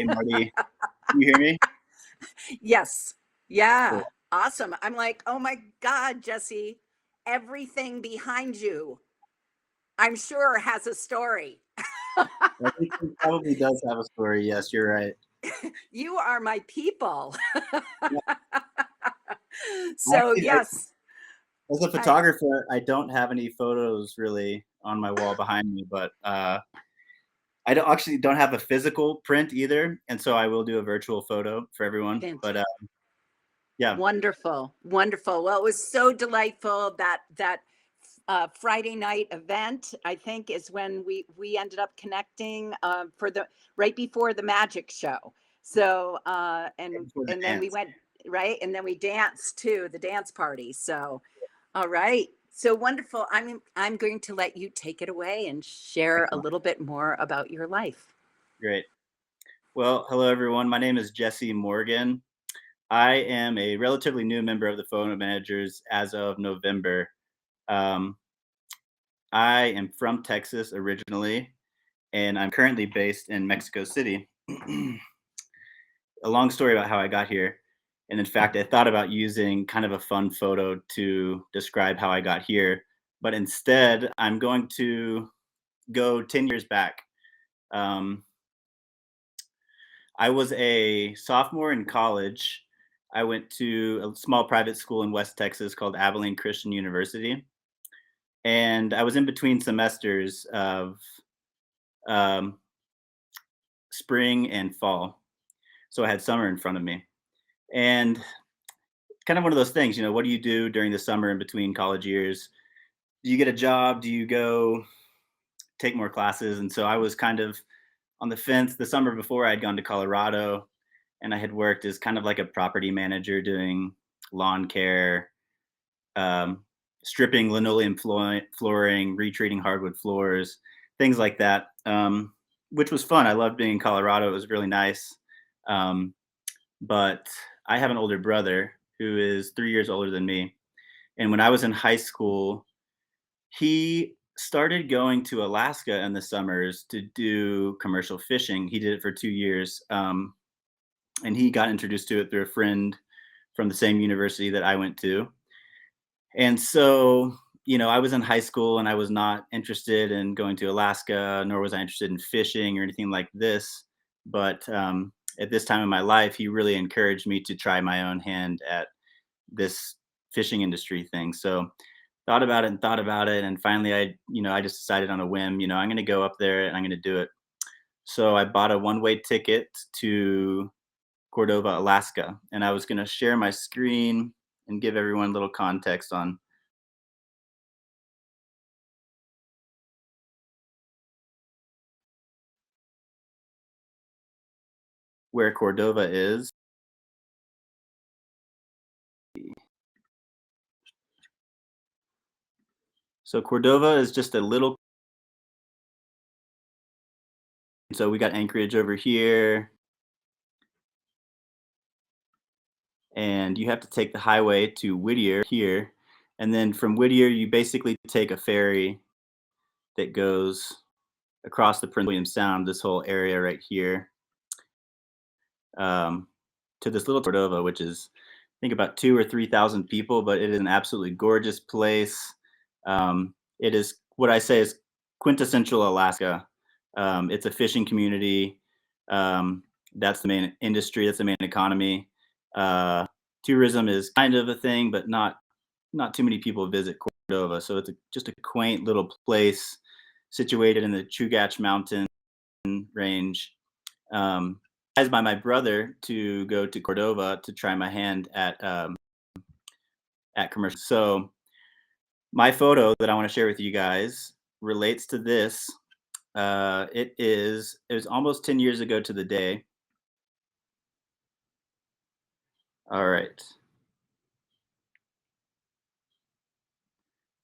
Hey, Marty, can you hear me? Yes. Yeah. Cool. Awesome. I'm like, oh my God, Jesse, everything behind you, I'm sure has a story. Everything probably does have a story. Yes, you're right. You are my people. Yeah, So, actually, yes, as a I, photographer, I don't have any photos really on my wall behind me, but I don't have a physical print either, and so I will do a virtual photo for everyone. But fantastic. yeah, Wonderful. Wonderful. Well, it was so delightful that Friday night event, I think, is when we ended up connecting for the right before the magic show. So right and before the and then we dance. went right, and then we danced too, the dance party. So all right, so wonderful. I'm going to let you take it away and share a Excellent. little bit more about your life. Great. Well, hello everyone. My name is Jesse Morgan. I am a relatively new member of the photo managers as of November. Um, I am from Texas originally, and I'm currently based in Mexico City. A long story about how I got here. And in fact, I thought about using kind of a fun photo to describe how I got here, but instead, I'm going to go 10 years back. Um, I was a sophomore in college. I went to a small private school in West Texas called Abilene Christian University. And I was in between semesters of um, spring and fall. So I had summer in front of me. And kind of one of those things, what do you do during the summer in between college years? Do you get a job? Do you go take more classes? And so I was kind of on the fence. The summer before, I had gone to Colorado, and I had worked as kind of like a property manager doing lawn care, um, stripping linoleum flooring, retreating hardwood floors, things like that, which was fun. I loved being in Colorado. It was really nice. Um, but I have an older brother who is 3 years older than me. And when I was in high school, he started going to Alaska in the summers to do commercial fishing. He did it for 2 years. And he got introduced to it through a friend from the same university that I went to. And so, I was in high school and I was not interested in going to Alaska, nor was I interested in fishing or anything like this. But at this time in my life, he really encouraged me to try my own hand at this fishing industry thing. So thought about it and thought about it. And finally, I just decided on a whim, I'm going to go up there and I'm going to do it. So I bought a one-way ticket to Cordova, Alaska, and I was going to share my screen and give everyone a little context on where Cordova is. So Cordova is just a little, so we got Anchorage over here, and you have to take the highway to Whittier here. And then from Whittier, you basically take a ferry that goes across the Prince William Sound, this whole area right here, um, to this little Cordova, which is, I think, about 2 or 3 thousand people, but it is an absolutely gorgeous place. It is what I say is quintessential Alaska. It's a fishing community. That's the main industry. That's the main economy. Tourism is kind of a thing, but not too many people visit Cordova. So it's just a quaint little place situated in the Chugach Mountain range. Advised by my brother to go to Cordova to try my hand at commercial. So my photo that I want to share with you guys relates to this. It was almost 10 years ago to the day. All right.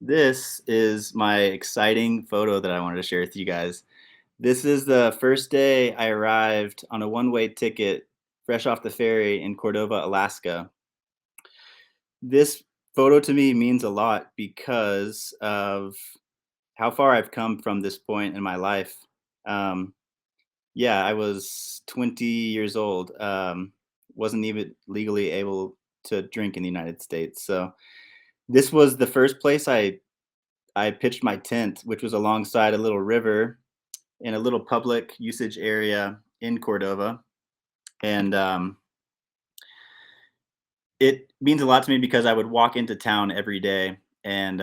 This is my exciting photo that I wanted to share with you guys. This is the first day I arrived on a one-way ticket fresh off the ferry in Cordova, Alaska. This photo to me means a lot because of how far I've come from this point in my life. Um, Yeah, I was 20 years old. Wasn't even legally able to drink in the United States. So this was the first place I pitched my tent, which was alongside a little river in a little public usage area in Cordova. And it means a lot to me because I would walk into town every day, and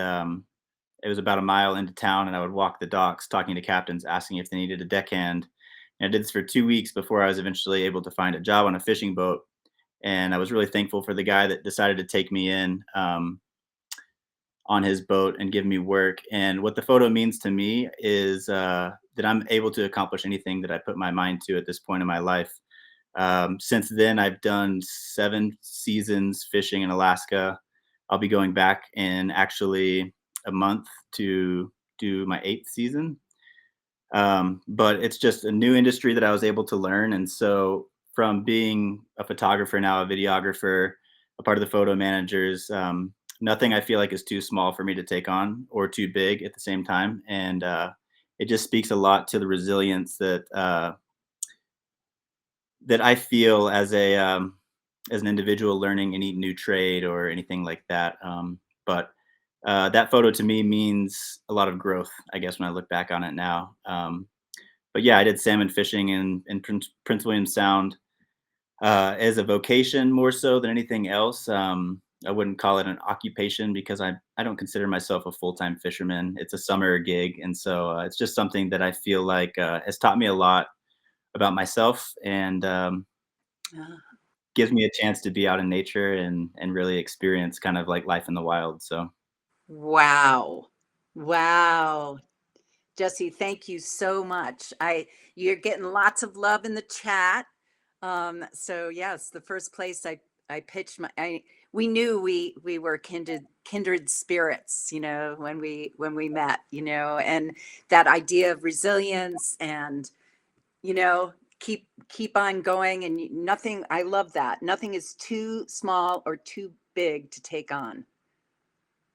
it was about a mile into town, and I would walk the docks talking to captains, asking if they needed a deckhand. And I did this for 2 weeks before I was eventually able to find a job on a fishing boat. And I was really thankful for the guy that decided to take me in on his boat and give me work. And what the photo means to me is that I'm able to accomplish anything that I put my mind to at this point in my life. Since then, I've done 7 seasons fishing in Alaska. I'll be going back in actually a month to do my 8th season. But it's just a new industry that I was able to learn. And so, from being a photographer, now a videographer, a part of the photo managers, nothing I feel like is too small for me to take on or too big at the same time. And it just speaks a lot to the resilience that I feel as an individual learning any new trade or anything like that. But that photo to me means a lot of growth, I guess, when I look back on it now. But yeah, I did salmon fishing in Prince William Sound as a vocation more so than anything else. I wouldn't call it an occupation because I don't consider myself a full-time fisherman. It's a summer gig, and so it's just something that I feel like has taught me a lot about myself, and Ah, gives me a chance to be out in nature and really experience kind of like life in the wild. So wow. Wow. Jesse, thank you so much. You're getting lots of love in the chat. So yes, the first place I pitched we knew we were kindred spirits, when we met, and that idea of resilience and keep on going, and nothing. I love that. Nothing is too small or too big to take on.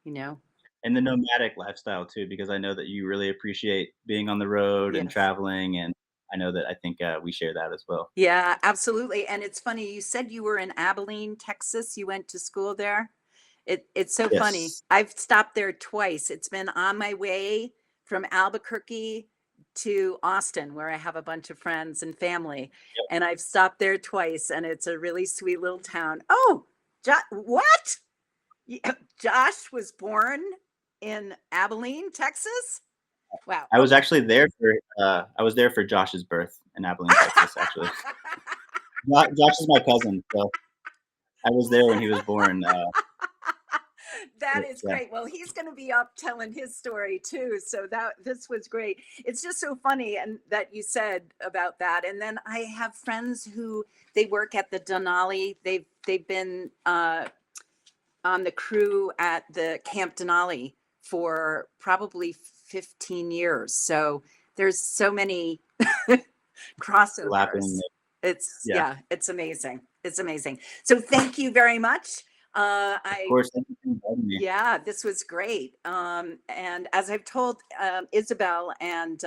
You know. and the nomadic lifestyle too, because I know that you really appreciate being on the road and Yes. traveling, and I think we share that as well. Yeah, absolutely. And it's funny, you said you were in Abilene, Texas. You went to school there. It's so funny. Yes. I've stopped there twice. It's been on my way from Albuquerque to Austin, where I have a bunch of friends and family. And I've stopped there twice, and it's a really sweet little town. Oh, what? Josh was born in Abilene, Texas? Wow. I was Okay. actually there for I was there for Josh's birth in Abilene, Texas, actually. Josh is my cousin, so I was there when he was born. That is Yeah. great. Well, he's going to be up telling his story too. So this was great. It's just so funny and that you said about that. And then I have friends who they work at the Denali. They've been on the crew at the Camp Denali for probably 15 years. So there's so many Lapping. crossovers. It's Yeah. yeah, it's amazing. It's amazing. So thank you very much. Of I course, thank you for inviting me. Yeah, this was great. And as I've told Isabel and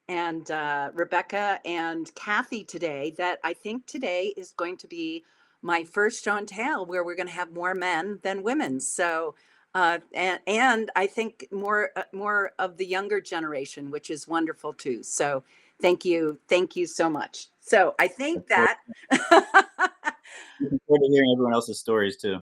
Rebecca and Kathy today, that I think today is going to be my first show and tell where we're going to have more men than women. So, and I think more of the younger generation, which is wonderful too. So, thank you so much. So, I Of think course. that. Looking forward to hearing everyone else's stories too.